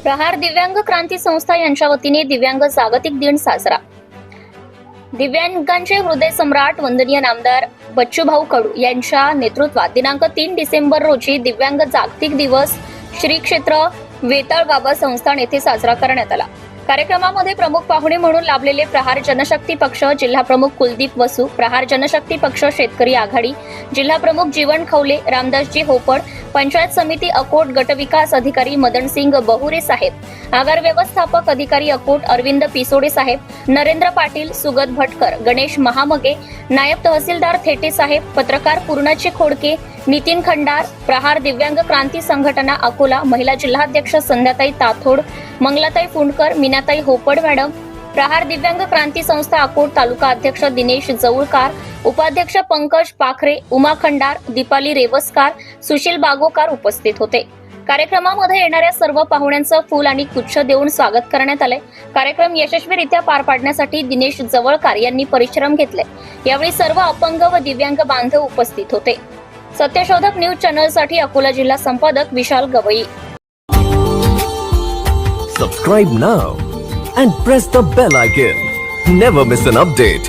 प्रहार दिव्यांग क्रांती संस्था यांच्या वतीने दिव्यांग जागतिक दिन साजरा। दिव्यांगांचे हृदय सम्राट वंदनीय नामदार बच्चूभाऊ कडू यांच्या नेतृत्वात दिनांक 3 डिसेंबर रोजी दिव्यांग जागतिक दिवस श्री क्षेत्र वेताळबाबा संस्थान येथे साजरा करण्यात आला। कार्यक्रमामध्ये प्रमुख पाहुणे म्हणून लाभलेले प्रहार जनशक्ती पक्ष जिल्हा प्रमुख कुलदीप वसू, प्रहार जनशक्ती पक्ष शेतकरी आघाडी जिल्हा प्रमुख जीवन खवले, रामदासजी होपड, पंचायत समिती अकोट गटविकास अधिकारी मदनसिंग बहुरे साहेब, आगार व्यवस्थापक अधिकारी अकोट अरविंद पिसोडे साहेब, नरेंद्र पाटील, सुगत भटकर, गणेश महामगे, नायब तहसीलदार थेटे साहेब, पत्रकार पूर्णाचे खोडके, नितीन खंडार, प्रहार दिव्यांग क्रांती संघटना अकोला महिला जिल्हाध्यक्ष संध्याताई ताथोड, मंगलाताई फुंडकर, मीनाताई होपड मॅडम, प्रहार दिव्यांग क्रांती संस्था अकोट तालुका अध्यक्ष दिनेश जवळकार, उपाध्यक्ष पंकज पाखरे, उमा खंडार, दीपाली रेवसकार, सुशील बागोकार उपस्थित होते। कार्यक्रमामध्ये येणाऱ्या सर्व पाहुण्यांचं फूल आणि गुच्छ देऊन स्वागत करण्यात आले। कार्यक्रम यशस्वीरित्या पार पाडण्यासाठी दिनेश जवळकार यांनी परिश्रम घेतले। यावेळी सर्व अपंग व दिव्यांग बांधव उपस्थित होते। सत्यशोधक न्यूज चॅनल साठी अकोला जिल्हा संपादक विशाल Gavai. Subscribe now and press the bell icon. Never miss an update.